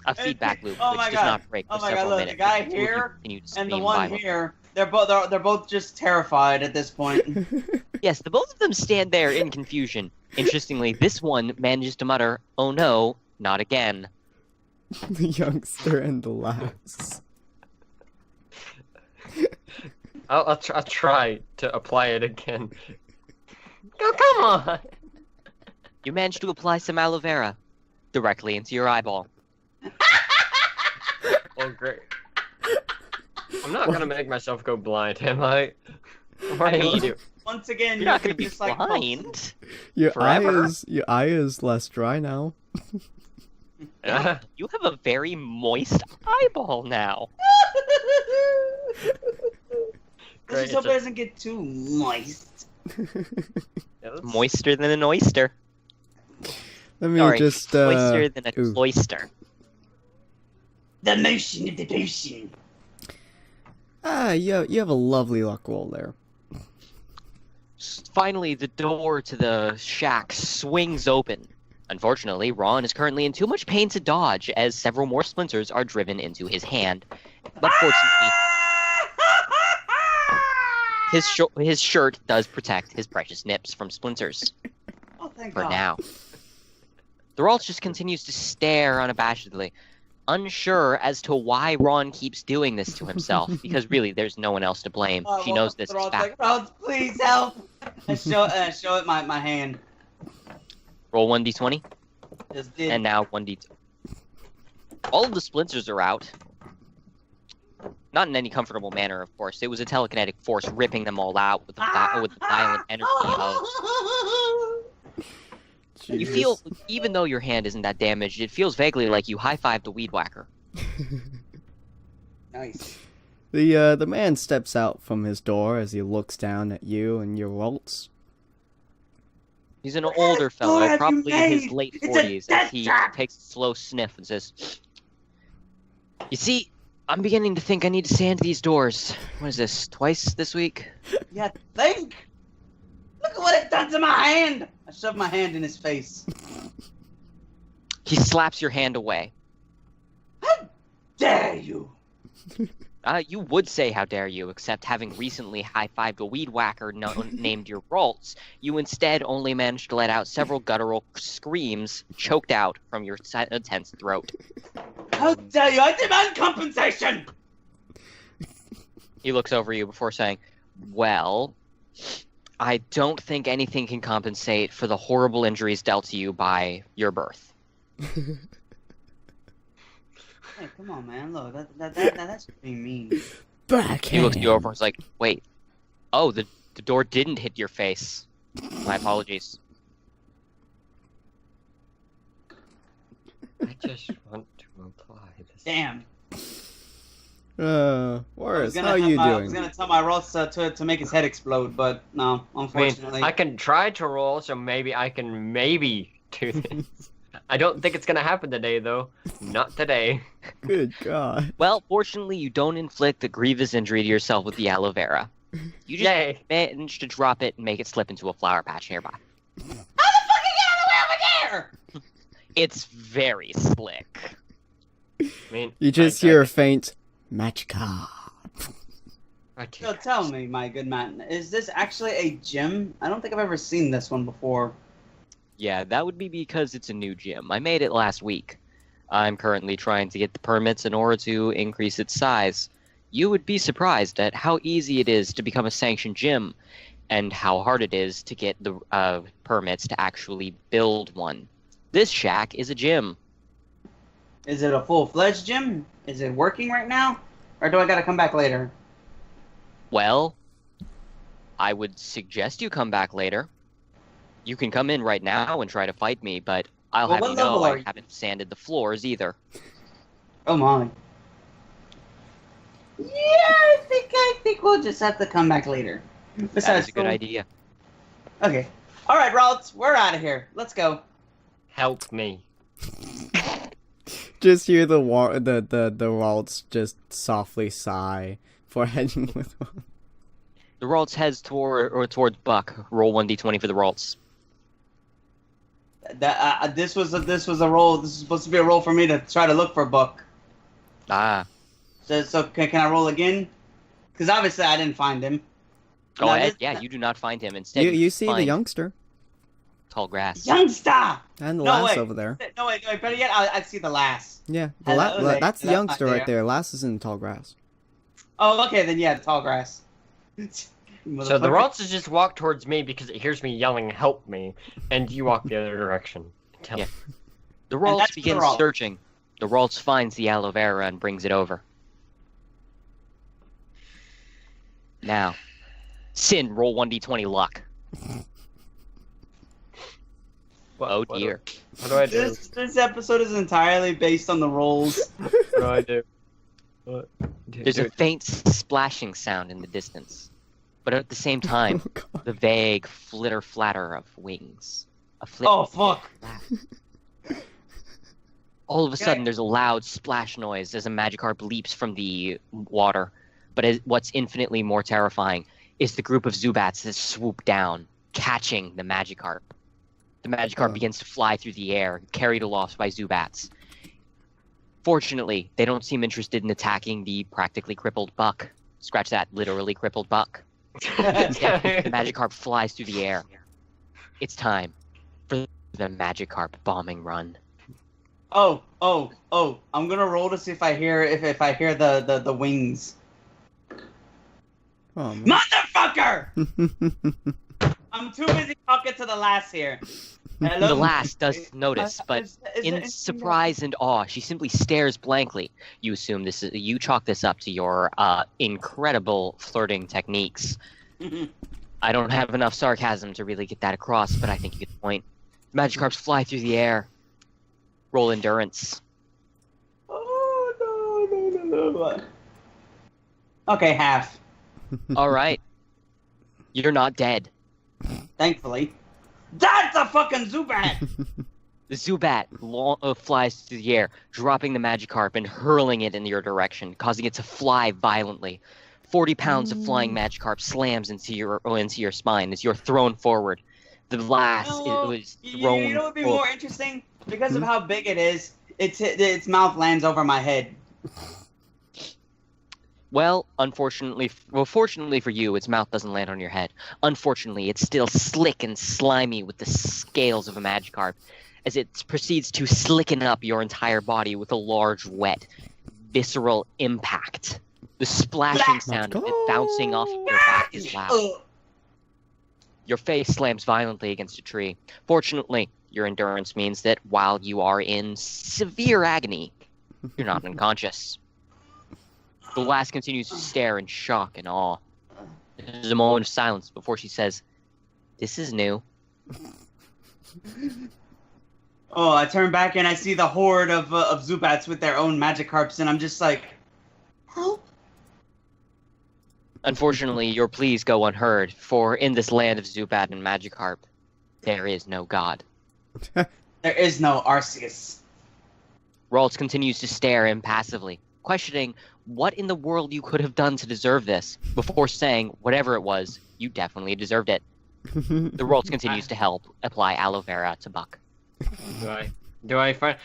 A feedback loop Oh which my does God. not break for Oh my several God, look, the minutes. guy until you here continue to And the scream one violently. here, they're both just terrified at this point. Yes, the both of them stand there in confusion. Interestingly, this one manages to mutter, "Oh no, not again." The youngster and the lass. I'll try to apply it again. Oh, come on! You manage to apply some aloe vera directly into your eyeball. Oh, great. I'm not gonna make myself go blind, am I? What do you do? Once again, You're not going to be just like blind. Your Forever? eye is less dry now. You have a very moist eyeball now. Let's just hope it doesn't get too moist. Moister than an oyster. Let me Sorry, just moister than a ooh. cloister. The motion of the potion. you have a lovely luck roll there. Finally, the door to the shack swings open. Unfortunately, Ron is currently in too much pain to dodge, as several more splinters are driven into his hand. But fortunately, his shirt does protect his precious nips from splinters. Oh, thank For God. now. The Ralts just continues to stare unabashedly, unsure as to why Ron keeps doing this to himself, because really, there's no one else to blame. She knows this is Ron's fact. like, Ron, please help. And show it my hand. Roll 1d20, Just did. and now 1d2. All of the splinters are out. Not in any comfortable manner, of course. It was a telekinetic force ripping them all out with the violent energy of... You Jeez. feel, even though your hand isn't that damaged, it feels vaguely like you high-fived a weed whacker. Nice. The man steps out from his door as he looks down at you and your waltz. He's an older door fellow, have you probably in his made? late It's a 40s, as death he trap! takes a slow sniff and says, "You see, I'm beginning to think I need to sand these doors. What is this, twice this week?" Yeah, think. Look at what it's done to my hand. I shoved my hand in his face. He slaps your hand away. How dare you? You would say, "How dare you," except having recently high-fived a weed whacker named your Ralts, you instead only managed to let out several guttural screams choked out from your tense throat. How dare you? I demand compensation. He looks over you before saying, "Well, I don't think anything can compensate for the horrible injuries dealt to you by your birth." Hey, come on, man. Look, that's being mean. Backhand. He looks you over and is like, wait. Oh, the door didn't hit your face. My apologies. I just want to apply this. Damn. Boris, how are you I was doing? gonna tell my rolls to make his head explode, but no, I mean, unfortunately. I can try to roll, so maybe I can do this. I don't think it's gonna happen today, though. Not today. Good God. Well, fortunately, you don't inflict a grievous injury to yourself with the aloe vera. You just Yay. manage to drop it and make it slip into a flower patch nearby. How the fuck you get all the way over there? It's very slick. I mean, You just hear a faint Magikarp. So tell me, my good man, is this actually a gym? I don't think I've ever seen this one before. Yeah, that would be because it's a new gym. I made it last week. I'm currently trying to get the permits in order to increase its size. You would be surprised at how easy it is to become a sanctioned gym, and how hard it is to get the permits to actually build one. This shack is a gym. Is it a full-fledged gym? Is it working right now? Or do I gotta come back later? Well, I would suggest you come back later. You can come in right now and try to fight me, but I'll Well, have what you know level are I you? haven't sanded the floors either. Oh my. Yeah, I think we'll just have to come back later. Besides, That is a good idea. Okay. Alright, Ralts, we're out of here. Let's go. Help me. Just hear the waltz just softly sigh for heading with one. The Ralts heads towards Buck. Roll 1d20 for the Ralts. This was a roll. This is supposed to be a roll for me to try to look for Buck. Ah. So can I roll again? Because obviously I didn't find him. Oh, No, Ed, this- yeah, you do not find him. Instead, You see the find youngster tall grass. Youngster! and the No, lass wait. over there. No, wait, better yet, I see the lass. Yeah, Hello there. that's the That's youngster not right there. Lass is in the tall grass. Oh, okay, then yeah, the tall grass. So the Motherfucker. Ralts just walk towards me because it hears me yelling, "Help me!" and you walk the other direction. Yeah. The And Ralts that's the begins Ralts. searching. The Ralts finds the aloe vera and brings it over. Now, Sin, roll 1d20 luck. Oh dear. What do I do? This episode is entirely based on the rolls. What do I do? What? There's a faint splashing sound in the distance, but at the same time, Oh, God. the vague flitter-flatter of wings. A Oh fuck! All of a Can sudden, I- there's a loud splash noise as a Magikarp leaps from the water. But what's infinitely more terrifying is the group of Zubats that swoop down, catching the Magikarp. The Magikarp Oh. begins to fly through the air, carried aloft by Zubats. Fortunately, they don't seem interested in attacking the practically crippled Buck. Scratch that, literally crippled Buck. The Magikarp flies through the air. It's time for the Magikarp bombing run. Oh! I'm gonna roll to see if I hear the wings. Oh, man. Motherfucker! I'm too busy talking to the lass here. Hello? The lass does notice, but in surprise and awe, she simply stares blankly. You assume you chalk this up to your incredible flirting techniques. I don't have enough sarcasm to really get that across, but I think you get the point. Magikarps fly through the air. Roll endurance. Oh no. Okay, half. All right. You're not dead. Thankfully. That's a fucking Zubat! The Zubat flies through the air, dropping the Magikarp and hurling it in your direction, causing it to fly violently. 40 pounds of flying Magikarp slams into your spine as you're thrown forward. The lass was thrown. You know what would be more interesting? Because of how big it is, its mouth lands over my head. Well, fortunately for you, its mouth doesn't land on your head. Unfortunately, it's still slick and slimy with the scales of a Magikarp, as it proceeds to slicken up your entire body with a large, wet, visceral impact. The splashing sound of it bouncing off of your back is loud. Ugh. Your face slams violently against a tree. Fortunately, your endurance means that while you are in severe agony, You're not unconscious. The lass continues to stare in shock and awe. There's a moment of silence before she says, "This is new." Oh, I turn back and I see the horde of Zubats with their own Magikarps, and I'm just like, help. Unfortunately, your pleas go unheard, for in this land of Zubat and Magikarp, there is no god. There is no Arceus. Ralts continues to stare impassively, questioning what in the world you could have done to deserve this, before saying, whatever it was, you definitely deserved it. The Ralts continues to help apply aloe vera to Buck. Do I find?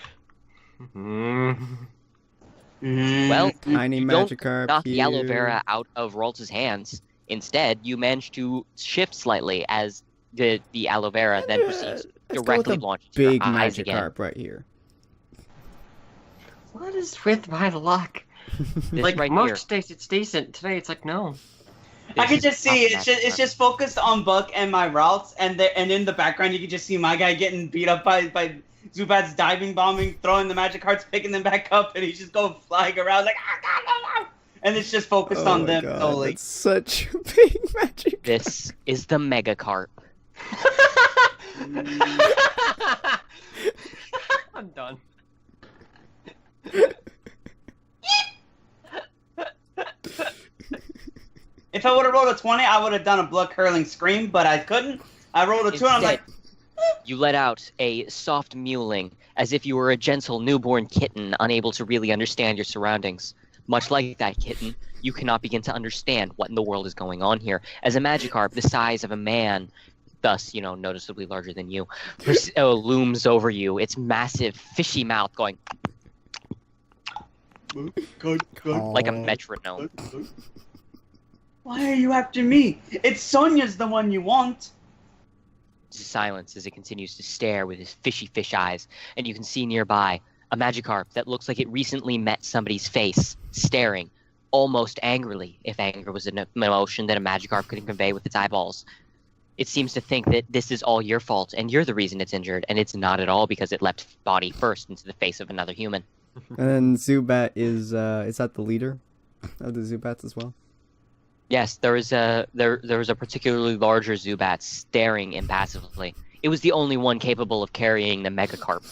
Well, Tiny you don't Magikarp knock the aloe here. vera out of Ralts' hands. Instead, you manage to shift slightly as the aloe vera then proceeds directly launch into your Big eyes again. Magikarp right here. What is with my luck? This Like right most here. days it's decent. Today it's like no. I can This just is see top it's just focused on Buck and my routes, and in the background you can just see my guy getting beat up by Zubats diving bombing, throwing the Magikarps, picking them back up, and he's just going flying around like ah, and it's just focused on my them God, solely. that's such a big Magikarp. This is the Megacarp. I'm done. If I would have rolled a 20, I would have done a blood curdling scream, but I couldn't. I rolled a 2 and I'm like, You let out a soft mewling, as if you were a gentle newborn kitten unable to really understand your surroundings. Much like that kitten, you cannot begin to understand what in the world is going on here, as a Magikarp the size of a man, thus, noticeably larger than you, looms over you, its massive, fishy mouth going like a metronome. why are you after me? It's Sonia's the one you want. Silence as it continues to stare with his fishy fish eyes, and you can see nearby a Magikarp that looks like it recently met somebody's face, staring almost angrily, if anger was an emotion that a Magikarp could convey with its eyeballs. It seems to think that this is all your fault, and you're the reason it's injured, and it's not at all because it leapt body first into the face of another human. And then Zubat is that the leader of the Zubats as well? Yes, there was a particularly larger Zubat staring impassively. It was the only one capable of carrying the Megacarp.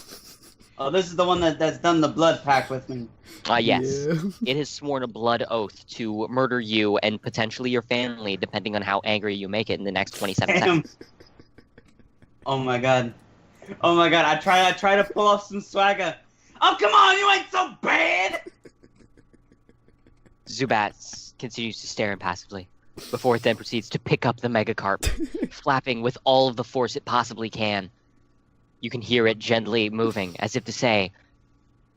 Oh, this is the one that's done the blood pact with me. Yes. Yeah. It has sworn a blood oath to murder you and potentially your family, depending on how angry you make it in the next 27 Damn. seconds. Oh my god. Oh my god, I try to pull off some swagger. Oh, come on, you ain't so bad! Zubat continues to stare impassively, before it then proceeds to pick up the Megacarp, flapping with all of the force it possibly can. You can hear it gently moving, as if to say,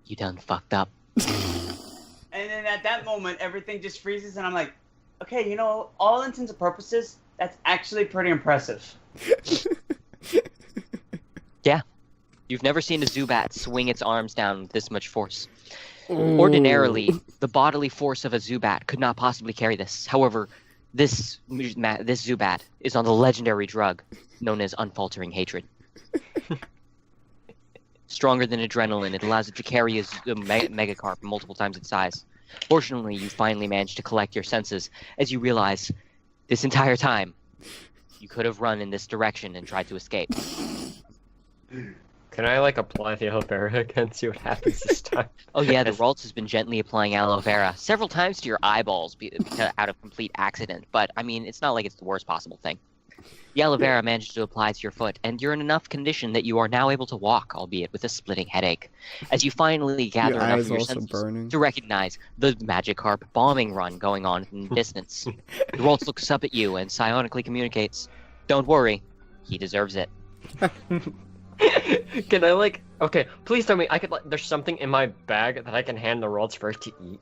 "You done fucked up." And then at that moment, everything just freezes, and I'm like, okay, all intents and purposes, that's actually pretty impressive. You've never seen a Zubat swing its arms down with this much force. Ordinarily, the bodily force of a Zubat could not possibly carry this. However, this Zubat is on the legendary drug known as unfaltering hatred. Stronger than adrenaline, it allows it to carry a Megacarp multiple times its size. Fortunately, you finally manage to collect your senses as you realize this entire time you could have run in this direction and tried to escape. Can I apply the aloe vera again? See what happens this time. Oh yeah, the Ralts has been gently applying aloe vera several times to your eyeballs because out of complete accident, but I mean, it's not like it's the worst possible thing. The aloe vera manages to apply to your foot, and you're in enough condition that you are now able to walk, albeit with a splitting headache, as you finally gather Your enough eyes of your also senses burning. to recognize the Magikarp bombing run going on in the distance. The Ralts looks up at you and psionically communicates, "Don't worry, he deserves it." Can I okay, please tell me there's something in my bag that I can hand the Ralts for it to eat.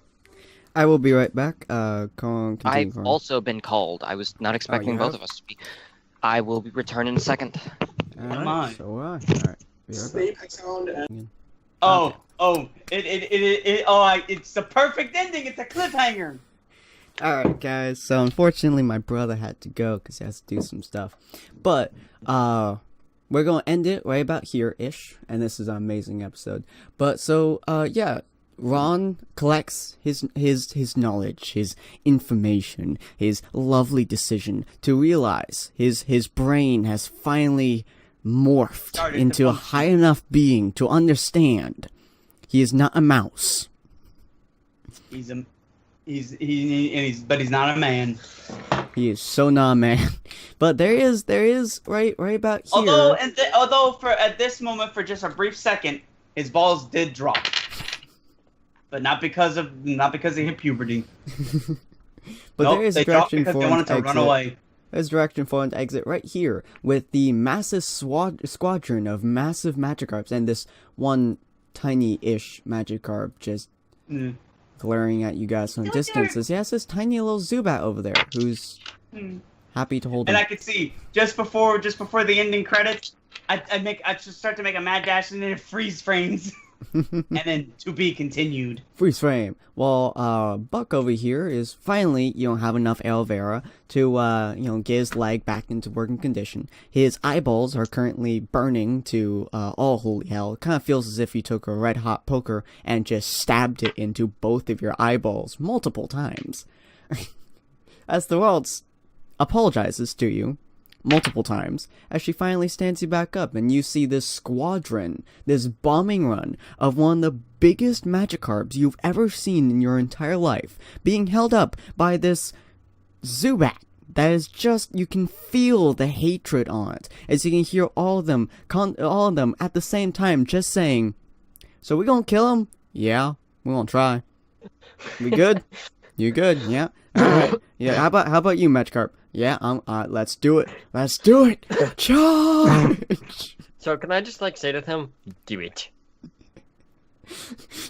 I will be right back. Continue, I've Corn. also been called. I was not expecting you both have? of us to be. I will be returning in a second. Come on. So will I. Alright. Be right back. It's the perfect ending. It's a cliffhanger. Alright, guys. So, unfortunately, my brother had to go because he has to do some stuff. But, we're going to end it right about here-ish. And this is an amazing episode. But, so, yeah. Ron collects his knowledge, his information, his lovely decision to realize his brain has finally morphed into a high enough being to understand he is not a mouse. He's not a man. He is so not a man. But there is right about here. Although for at this moment, for just a brief second, his balls did drop. But not because they hit puberty. But there is they dropped direction because for they an wanted to exit. run away. There's direction for an exit right here with the massive squadron of massive Magikarps and this one tiny-ish Magikarp just glaring at you guys from a distance. As he has this tiny little Zubat over there who's happy to hold him. And I could see just before the ending credits, I just start to make a mad dash and then it freeze frames. And then to be continued. Freeze frame. Well, Buck over here is finally, have enough aloe vera to, get his leg back into working condition. His eyeballs are currently burning to, all holy hell. It kind of feels as if you took a red hot poker and just stabbed it into both of your eyeballs multiple times. As the world apologizes to you multiple times, as she finally stands you back up, and you see this squadron, this bombing run of one of the biggest Magikarps you've ever seen in your entire life, being held up by this Zubat that is just, you can feel the hatred on it, as you can hear all of them at the same time just saying, "So we gonna kill him? Yeah, we gonna try. We good? You good? Yeah. Alright. Yeah, how about you, Magikarp? Yeah, let's do it. Let's do it. Charge! So can I just say to him, do it?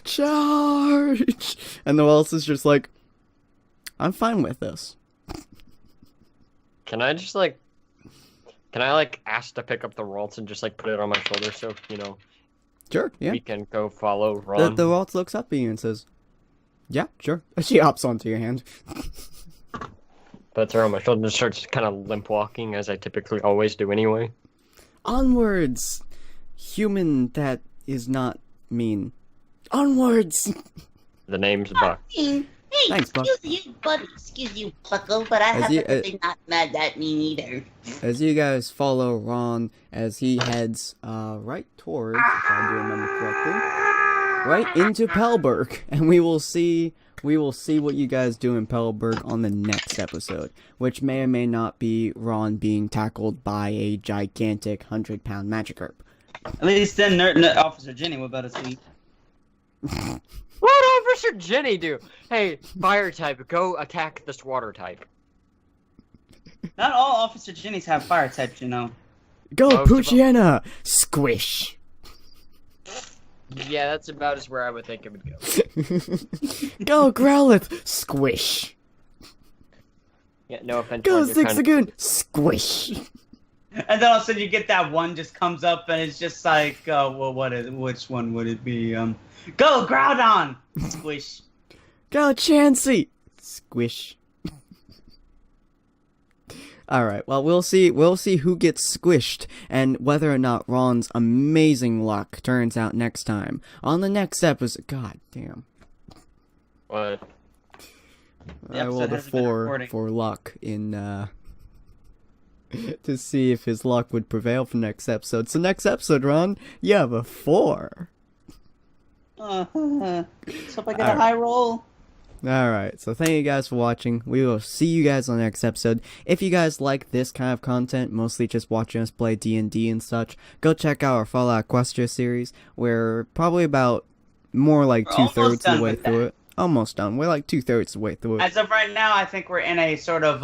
Charge! And the else is just like, I'm fine with this. Can I just ask to pick up the Ralts and just put it on my shoulder so, Sure, yeah. we can go follow Ron? The Ralts looks up at you and says, yeah, sure. She hops onto your hand. Puts her on my shoulder and starts kind of limp walking, as I typically always do anyway. Onwards! Human that is not mean. Onwards! The name's Buck. Hey, Thanks, Buck. excuse you, Bucko, but I As have you- nothing not mad at me either. As you guys follow Ron as he heads right towards, if I do remember correctly, right into Pelberg, and we will see what you guys do in Pelberg on the next episode, which may or may not be Ron being tackled by a gigantic 100-pound Magikarp. At least then Officer Jenny will better see. What Officer Jenny do? Hey, fire type, go attack this water type. Not all Officer Jennies have fire types, Go, Most of Poochyena! Squish! Yeah, that's about as where I would think it would go. Go, Growlithe! Squish! Yeah, no offense. Go, Ron, you're kind of- Zigzagoon! Squish! And then all of a sudden you get that one just comes up and it's just like, which one would it be? Go, Groudon! Squish. Go, Chansey! Squish. Alright, well, we'll see who gets squished, and whether or not Ron's amazing luck turns out next time. On the next episode. God damn. What? The I rolled a episode hasn't been 4 recording. for luck in, to see if his luck would prevail for next episode. So next episode, Ron, you have a 4. Let's hope I get a Alright. high roll. Alright, so thank you guys for watching. We will see you guys on the next episode. If you guys like this kind of content, mostly just watching us play D&D and such, go check out our Fallout Equestria series. We're probably about more like We're almost 2/3 of done the way with through that. it. Almost done. We're like 2/3 of the way through it. As of right now, I think we're in a sort of,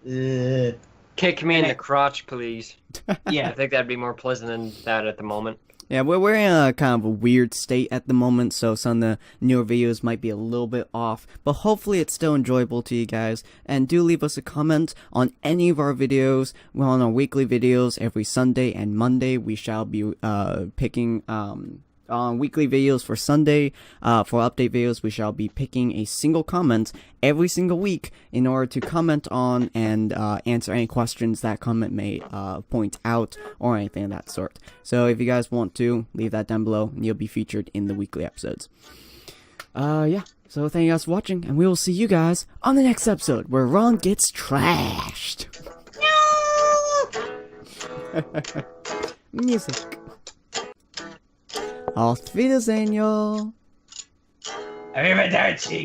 Kick me in the crotch, please. I yeah. think that'd be more pleasant than that at the moment. Yeah, we're in a kind of a weird state at the moment, so some of the newer videos might be a little bit off, but hopefully it's still enjoyable to you guys, and do leave us a comment on any of our videos. We're on our weekly videos every Sunday and Monday. We shall be picking on weekly videos for Sunday. For update videos, we shall be picking a single comment every single week in order to comment on and answer any questions that comment may point out or anything of that sort. So if you guys want to, leave that down below and you'll be featured in the weekly episodes. Yeah. So thank you guys for watching, and we will see you guys on the next episode where Ron gets trashed. Music. Auf Wiedersehen, y'all. Arrivederci.